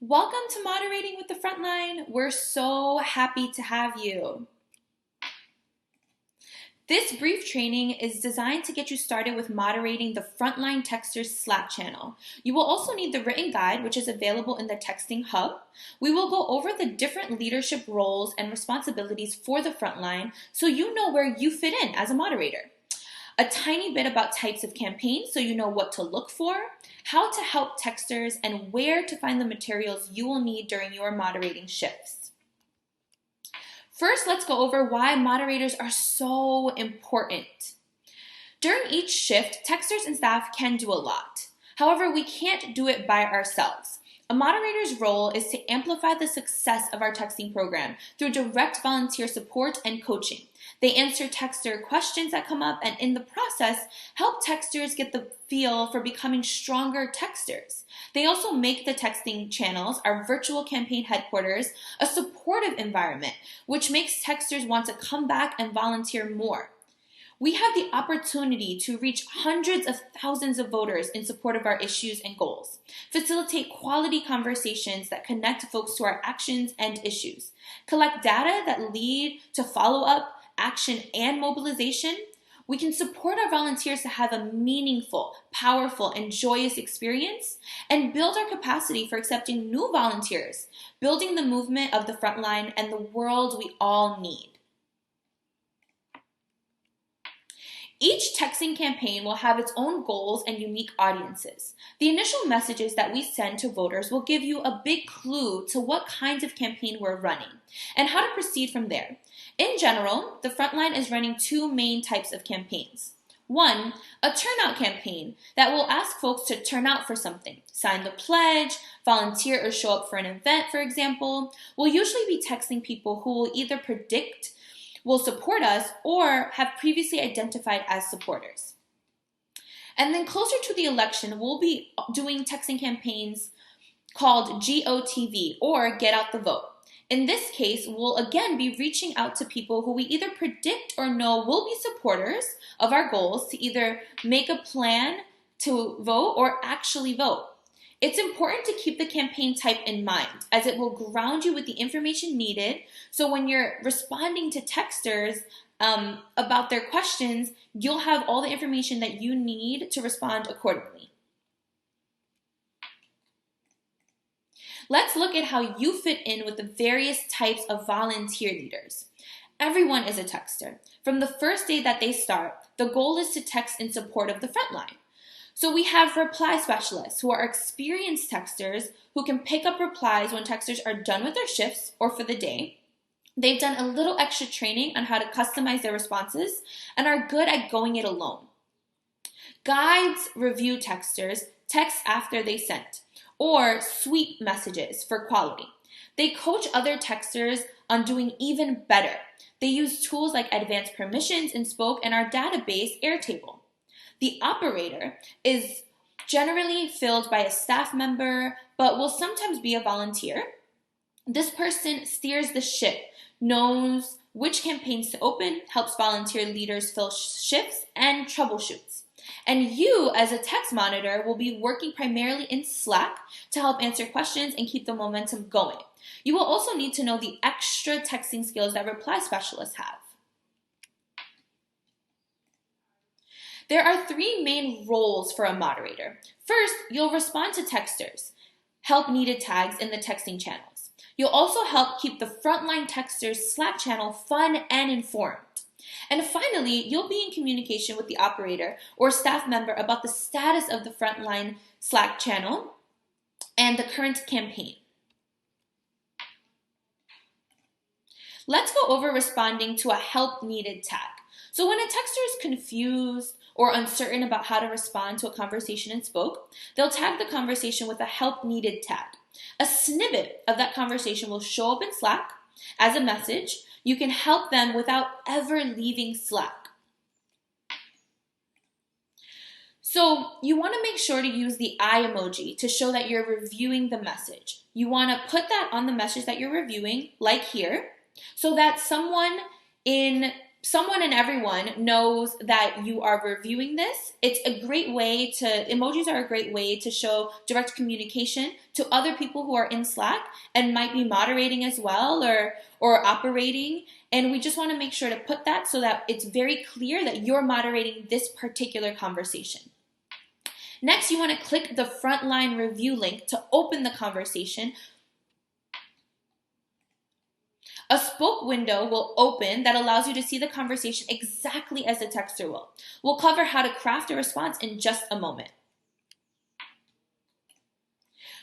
Welcome to Moderating with the Frontline. We're so happy to have you. This brief training is designed to get you started with moderating the Frontline Texters Slack channel. You will also need the written guide, which is available in the Texting Hub. We will go over the different leadership roles and responsibilities for the Frontline so you know where you fit in as a moderator. A tiny bit about types of campaigns so you know what to look for, how to help texters, and where to find the materials you will need during your moderating shifts. First, let's go over why moderators are so important. During each shift, texters and staff can do a lot. However, we can't do it by ourselves. A moderator's role is to amplify the success of our texting program through direct volunteer support and coaching. They answer texter questions that come up and in the process help texters get the feel for becoming stronger texters. They also make the texting channels, our virtual campaign headquarters, a supportive environment, which makes texters want to come back and volunteer more. We have the opportunity to reach hundreds of thousands of voters in support of our issues and goals, facilitate quality conversations that connect folks to our actions and issues, collect data that lead to follow-up, action, and mobilization. We can support our volunteers to have a meaningful, powerful, and joyous experience, and build our capacity for accepting new volunteers, building the movement of the frontline and the world we all need. Each texting campaign will have its own goals and unique audiences. The initial messages that we send to voters will give you a big clue to what kinds of campaign we're running and how to proceed from there. In general, the Frontline is running two main types of campaigns. One, a turnout campaign that will ask folks to turn out for something, sign the pledge, volunteer or show up for an event, for example. We'll usually be texting people who will either predict will support us or have previously identified as supporters. And then closer to the election, we'll be doing texting campaigns called GOTV, or Get Out the Vote. In this case, we'll again be reaching out to people who we either predict or know will be supporters of our goals to either make a plan to vote or actually vote. It's important to keep the campaign type in mind, as it will ground you with the information needed, so when you're responding to texters about their questions, you'll have all the information that you need to respond accordingly. Let's look at how you fit in with the various types of volunteer leaders. Everyone is a texter. From the first day that they start, the goal is to text in support of the frontline. So we have reply specialists who are experienced texters who can pick up replies when texters are done with their shifts or for the day. They've done a little extra training on how to customize their responses and are good at going it alone. Guides review texters, text after they sent, or sweep messages for quality. They coach other texters on doing even better. They use tools like advanced permissions in Spoke and our database Airtable. The operator is generally filled by a staff member, but will sometimes be a volunteer. This person steers the ship, knows which campaigns to open, helps volunteer leaders fill shifts, and troubleshoots. And you, as a text monitor, will be working primarily in Slack to help answer questions and keep the momentum going. You will also need to know the extra texting skills that reply specialists have. There are three main roles for a moderator. First, you'll respond to texters, help needed tags in the texting channels. You'll also help keep the Frontline Texters Slack channel fun and informed. And finally, you'll be in communication with the operator or staff member about the status of the Frontline Slack channel and the current campaign. Let's go over responding to a help needed tag. So when a texter is confused or uncertain about how to respond to a conversation in Spoke, they'll tag the conversation with a help needed tag. A snippet of that conversation will show up in Slack as a message. You can help them without ever leaving Slack. So you want to make sure to use the eye emoji to show that you're reviewing the message. You want to put that on the message that you're reviewing, like here, so that someone in someone and everyone knows that you are reviewing this. It's a great way to, emojis are a great way to show direct communication to other people who are in Slack and might be moderating as well or operating. And we just want to make sure to put that so that it's very clear that you're moderating this particular conversation. Next, you want to click the Frontline review link to open the conversation. A spoke window will open that allows you to see the conversation exactly as the texter will. We'll cover how to craft a response in just a moment.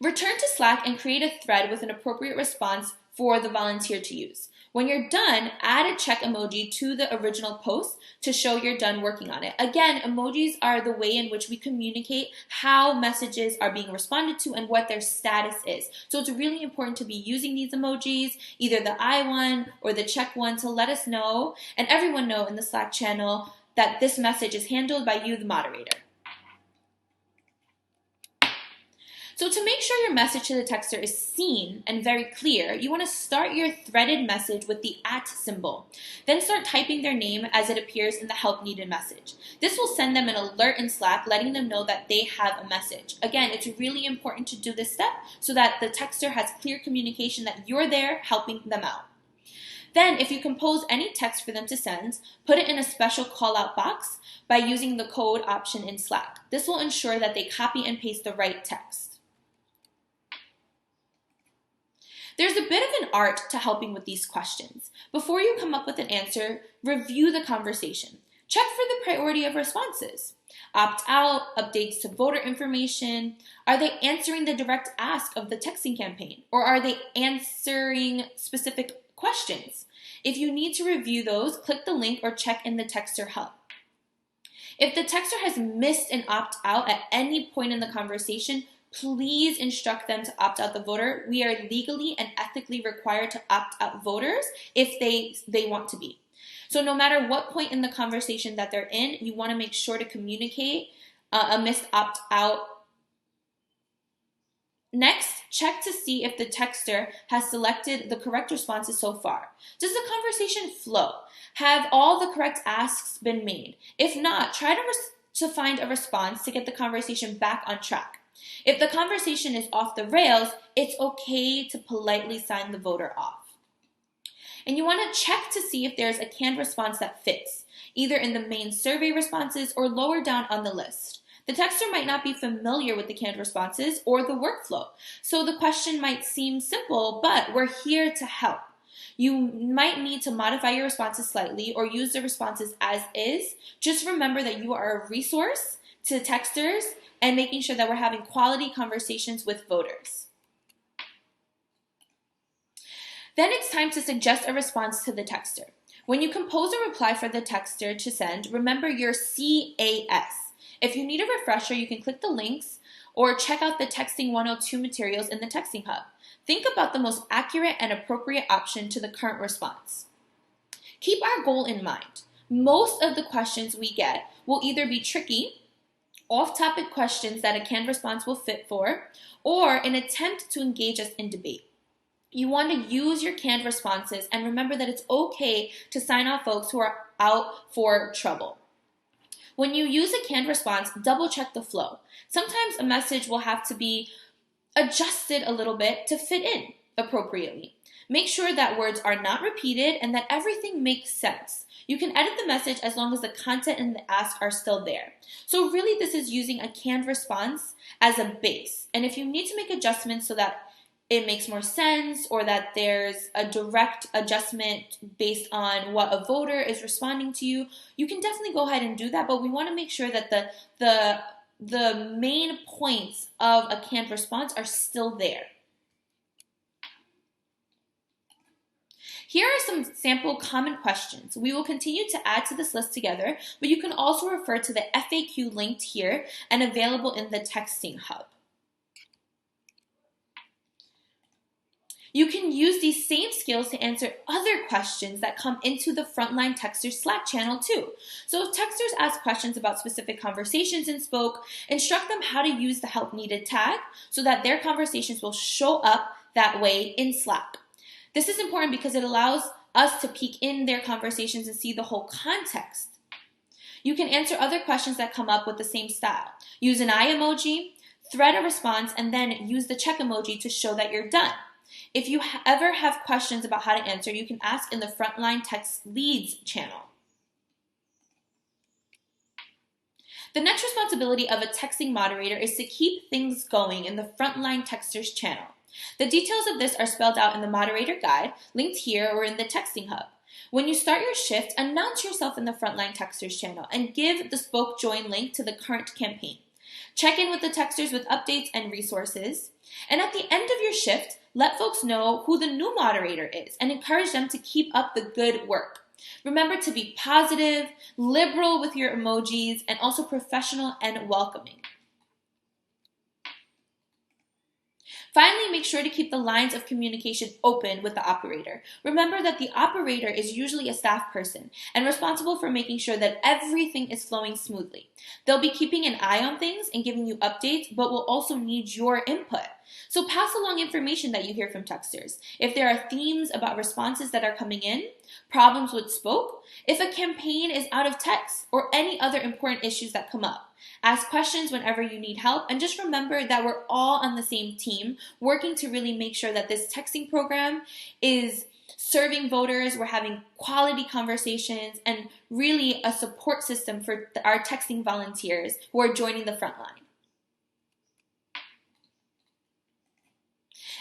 Return to Slack and create a thread with an appropriate response for the volunteer to use. When you're done, add a check emoji to the original post to show you're done working on it. Again, emojis are the way in which we communicate how messages are being responded to and what their status is. So it's really important to be using these emojis, either the eye one or the check one, to let us know and everyone know in the Slack channel that this message is handled by you, the moderator. So to make sure your message to the texter is seen and very clear, you want to start your threaded message with the @ symbol. Then start typing their name as it appears in the help needed message. This will send them an alert in Slack letting them know that they have a message. Again, it's really important to do this step so that the texter has clear communication that you're there helping them out. Then, if you compose any text for them to send, put it in a special call-out box by using the code option in Slack. This will ensure that they copy and paste the right text. There's a bit of an art to helping with these questions. Before you come up with an answer, review the conversation. Check for the priority of responses. Opt out, updates to voter information. Are they answering the direct ask of the texting campaign? Or are they answering specific questions? If you need to review those, click the link or check in the Texter Hub. If the texter has missed an opt out at any point in the conversation, please instruct them to opt out the voter. We are legally and ethically required to opt out voters if they want to be. So no matter what point in the conversation that they're in, you want to make sure to communicate a missed opt out. Next, check to see if the texter has selected the correct responses so far. Does the conversation flow? Have all the correct asks been made? If not, try to find a response to get the conversation back on track. If the conversation is off the rails, it's okay to politely sign the voter off. And you want to check to see if there's a canned response that fits, either in the main survey responses or lower down on the list. The texter might not be familiar with the canned responses or the workflow, so the question might seem simple, but we're here to help. You might need to modify your responses slightly or use the responses as is. Just remember that you are a resource to texters and making sure that we're having quality conversations with voters. Then it's time to suggest a response to the texter. When you compose a reply for the texter to send, remember your CAS. If you need a refresher, you can click the links or check out the Texting 102 materials in the Texting Hub. Think about the most accurate and appropriate option to the current response. Keep our goal in mind. Most of the questions we get will either be tricky, off-topic questions that a canned response will fit for, or an attempt to engage us in debate. You want to use your canned responses and remember that it's okay to sign off folks who are out for trouble. When you use a canned response, double check the flow. Sometimes a message will have to be adjusted a little bit to fit in appropriately. Make sure that words are not repeated and that everything makes sense. You can edit the message as long as the content and the ask are still there. So really this is using a canned response as a base. And if you need to make adjustments so that it makes more sense or that there's a direct adjustment based on what a voter is responding to you, you can definitely go ahead and do that. But we want to make sure that the main points of a canned response are still there. Here are some sample common questions. We will continue to add to this list together, but you can also refer to the FAQ linked here and available in the Texting Hub. You can use these same skills to answer other questions that come into the Frontline Texter Slack channel too. So if texters ask questions about specific conversations in Spoke, instruct them how to use the help needed tag so that their conversations will show up that way in Slack. This is important because it allows us to peek in their conversations and see the whole context. You can answer other questions that come up with the same style. Use an eye emoji, thread a response, and then use the check emoji to show that you're done. If you ever have questions about how to answer, you can ask in the Frontline Text Leads channel. The next responsibility of a texting moderator is to keep things going in the Frontline Texters channel. The details of this are spelled out in the moderator guide, linked here or in the texting hub. When you start your shift, announce yourself in the Frontline Texters channel and give the spoke join link to the current campaign. Check in with the texters with updates and resources. And at the end of your shift, let folks know who the new moderator is and encourage them to keep up the good work. Remember to be positive, liberal with your emojis, and also professional and welcoming. Finally, make sure to keep the lines of communication open with the operator. Remember that the operator is usually a staff person and responsible for making sure that everything is flowing smoothly. They'll be keeping an eye on things and giving you updates, but will also need your input. So pass along information that you hear from texters. If there are themes about responses that are coming in, problems with spoke, if a campaign is out of text, or any other important issues that come up. Ask questions whenever you need help, and just remember that we're all on the same team, working to really make sure that this texting program is serving voters, we're having quality conversations, and really a support system for our texting volunteers who are joining the front line.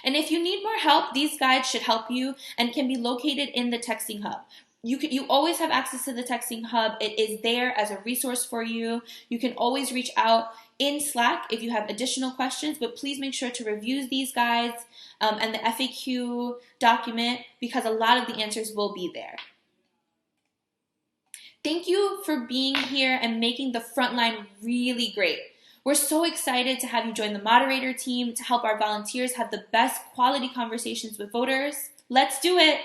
And if you need more help, these guides should help you and can be located in the texting hub. You always have access to the texting hub. It is there as a resource for you. You can always reach out in Slack if you have additional questions, but please make sure to review these guides and the FAQ document because a lot of the answers will be there. Thank you for being here and making the Frontline really great. We're so excited to have you join the moderator team to help our volunteers have the best quality conversations with voters. Let's do it!